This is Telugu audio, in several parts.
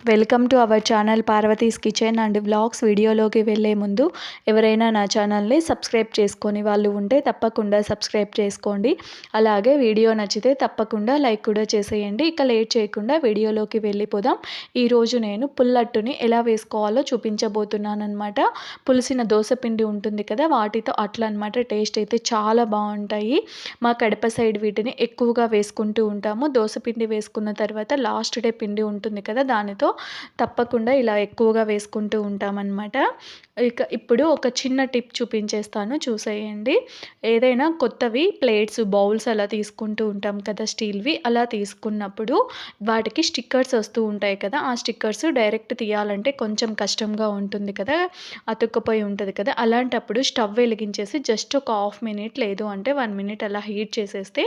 Welcome to our channel Parvati's kitchen and vlogs. వీడియోలోకి వెళ్ళే ముందు ఎవరైనా నా ఛానల్ని సబ్స్క్రైబ్ చేసుకొని వాళ్ళు ఉంటే తప్పకుండా సబ్స్క్రైబ్ చేసుకోండి. అలాగే వీడియో నచ్చితే తప్పకుండా లైక్ కూడా చేసేయండి. ఇక లేట్ చేయకుండా వీడియోలోకి వెళ్ళిపోదాం. ఈరోజు నేను పుల్లట్టుని ఎలా వేసుకోవాలో చూపించబోతున్నాను అనమాట. పులిసిన దోసపిండి ఉంటుంది కదా, వాటితో అట్లా అనమాట. టేస్ట్ అయితే చాలా బాగుంటాయి. మా కడప సైడ్ వీటిని ఎక్కువగా వేసుకుంటూ ఉంటాము. దోసపిండి వేసుకున్న తర్వాత లాస్ట్ డే పిండి ఉంటుంది కదా, దానితో తప్పకుండా ఇలా ఎక్కువగా వేసుకుంటూ ఉంటామన్నమాట. ఇప్పుడు ఒక చిన్న టిప్ చూపించేస్తాను, చూసేయండి. ఏదైనా కొత్తవి ప్లేట్స్, బౌల్స్ అలా తీసుకుంటూ ఉంటాం కదా స్టీల్వి, అలా తీసుకున్నప్పుడు వాటికి స్టిక్కర్స్ వస్తూ ఉంటాయి కదా. ఆ స్టిక్కర్స్ డైరెక్ట్ తీయాలంటే కొంచెం కష్టంగా ఉంటుంది కదా, అతుక్కుపోయి ఉంటుంది కదా. అలాంటప్పుడు స్టవ్ వెలిగించేసి జస్ట్ ఒక హాఫ్ మినిట్ లేదు అంటే 1 మినిట్ అలా హీట్ చేసేస్తే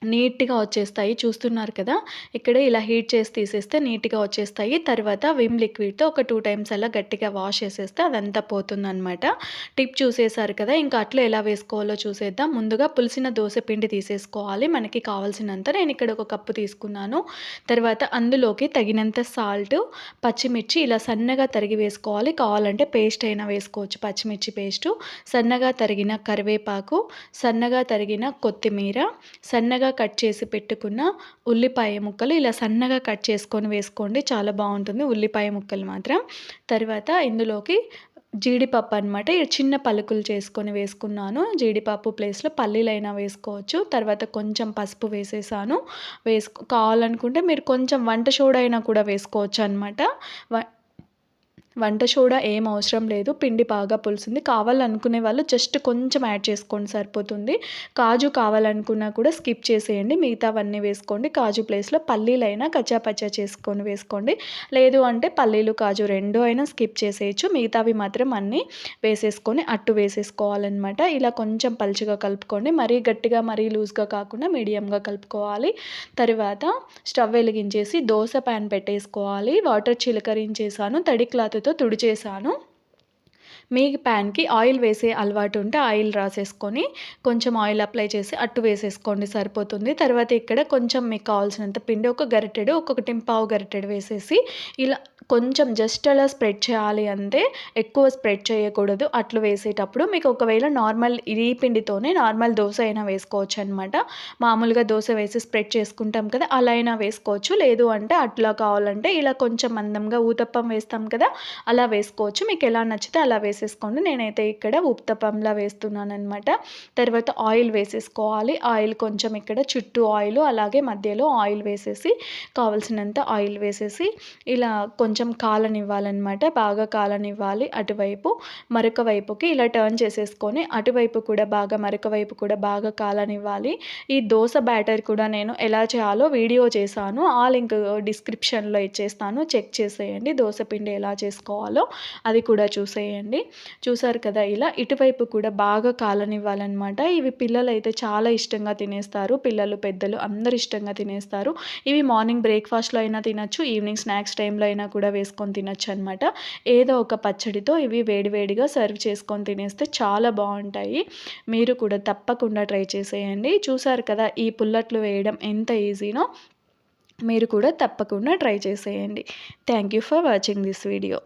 నీట్‌గా వచ్చేస్తాయి. చూస్తున్నారు కదా, ఇక్కడ ఇలా హీట్ చేసి తీసేస్తే నీట్‌గా వచ్చేస్తాయి. తర్వాత విమ్ లిక్విడ్‌తో ఒక 2 టైమ్స్ అలా గట్టిగా వాష్ చేసేస్తే అదంతా పోతుందనమాట. టిప్ చూసేశారు కదా, ఇంకా అట్లా ఎలా వేసుకోవాలో చూసేద్దాం. ముందుగా పులిసిన దోస పిండి తీసేసుకోవాలి మనకి కావాల్సినంత. నేను ఇక్కడ ఒక కప్పు తీసుకున్నాను. తర్వాత అందులోకి తగినంత సాల్ట్, పచ్చిమిర్చి ఇలా సన్నగా తరిగి వేసుకోవాలి. కావాలంటే పేస్ట్ అయినా వేసుకోవచ్చు, పచ్చిమిర్చి పేస్టు, సన్నగా తరిగిన కరివేపాకు, సన్నగా తరిగిన కొత్తిమీర, సన్నగా కట్ చేసి పెట్టుకున్న ఉల్లిపాయ ముక్కలు ఇలా సన్నగా కట్ చేసుకొని వేసుకోండి, చాలా బాగుంటుంది ఉల్లిపాయ ముక్కలు మాత్రం. తర్వాత ఇందులోకి జీడిపప్పు అనమాట, చిన్న పలుకులు చేసుకొని వేసుకున్నాను. జీడిపప్పు ప్లేస్లో పల్లీలైనా వేసుకోవచ్చు. తర్వాత కొంచెం పసుపు వేసేసాను. కావాలనుకుంటే మీరు కొంచెం వంట సోడా అయినా కూడా వేసుకోవచ్చు అనమాట. వంట సోడా ఏం అవసరం లేదు, పిండి బాగా పులిసింది. కావాలనుకునే వాళ్ళు జస్ట్ కొంచెం యాడ్ చేసుకోండి సరిపోతుంది. కాజు కావాలనుకున్నా కూడా స్కిప్ చేసేయండి, మిగతావన్నీ వేసుకోండి. కాజు ప్లేస్లో పల్లీలైనా కచ్చాపచ్చా చేసుకొని వేసుకోండి. లేదు అంటే పల్లీలు కాజు రెండు అయినా స్కిప్ చేసేయచ్చు. మిగతావి మాత్రం అన్నీ వేసేసుకొని అట్టు వేసేసుకోవాలన్నమాట. ఇలా కొంచెం పలుచగా కలుపుకోండి, మరీ గట్టిగా మరీ లూజ్గా కాకుండా మీడియంగా కలుపుకోవాలి. తర్వాత స్టవ్ వెలిగించేసి దోశ ప్యాన్ పెట్టేసుకోవాలి. వాటర్ చిలకరించేసాను, తడి క్లాత్తో తుడిచేసాను. మీ ప్యాన్కి ఆయిల్ వేసే అలవాటు ఉంటే ఆయిల్ రాసేసుకొని కొంచెం ఆయిల్ అప్లై చేసి అట్టు వేసేసుకోండి సరిపోతుంది. తర్వాత ఇక్కడ కొంచెం మీకు కావాల్సినంత పిండి, ఒక గరిటెడు, ఒక్కొక్కటి పావు గరిటెడు వేసేసి ఇలా కొంచెం జస్ట్ అలా స్ప్రెడ్ చేయాలి అంతే, ఎక్కువ స్ప్రెడ్ చేయకూడదు. అట్లు వేసేటప్పుడు మీకు ఒకవేళ నార్మల్ ఈ పిండితోనే నార్మల్ దోశ అయినా వేసుకోవచ్చు అనమాట. మామూలుగా దోశ వేసి స్ప్రెడ్ చేసుకుంటాం కదా, అలా అయినా వేసుకోవచ్చు. లేదు అంటే అట్లా కావాలంటే ఇలా కొంచెం మందంగా ఊతప్పం వేస్తాం కదా, అలా వేసుకోవచ్చు. మీకు ఎలా నచ్చితే అలా వేసేసుకోండి. నేనైతే ఇక్కడ ఉత్తప్పంలా వేస్తున్నాను అనమాట. తర్వాత ఆయిల్ వేసేసుకోవాలి. ఆయిల్ కొంచెం ఇక్కడ చుట్టూ ఆయిల్, అలాగే మధ్యలో ఆయిల్ వేసేసి కావాల్సినంత ఆయిల్ వేసేసి ఇలా కొంచెం కాలనివ్వాలన్నమాట. బాగా కాలనివ్వాలి. అటువైపు మరొక వైపుకి ఇలా టర్న్ చేసేసుకొని అటువైపు కూడా బాగా మరొక వైపు కూడా బాగా కాలనివ్వాలి. ఈ దోశ బ్యాటర్ కూడా నేను ఎలా చేయాలో వీడియో చేశాను, ఆ లింక్ డిస్క్రిప్షన్లో ఇచ్చేస్తాను, చెక్ చేసేయండి. దోశ పిండి ఎలా చేసుకోవాలో అది కూడా చూసేయండి. చూసారు కదా, ఇలా ఇటువైపు కూడా బాగా కాలనివ్వాలన్నమాట. ఇవి పిల్లలు అయితే చాలా ఇష్టంగా తినేస్తారు, పిల్లలు పెద్దలు అందరు ఇష్టంగా తినేస్తారు. ఇవి మార్నింగ్ బ్రేక్ఫాస్ట్లో అయినా తినచ్చు, ఈవినింగ్ స్నాక్స్ టైంలో అయినా కూడా వేసుకొని తినచ్చు అనమాట. ఏదో ఒక పచ్చడితో ఇవి వేడివేడిగా సర్వ్ చేసుకొని తినేస్తే చాలా బాగుంటాయి. మీరు కూడా తప్పకుండా ట్రై చేసేయండి. చూసారు కదా ఈ పుల్లట్లు వేయడం ఎంత ఈజీనో, మీరు కూడా తప్పకుండా ట్రై చేసేయండి. Thank you for watching this video.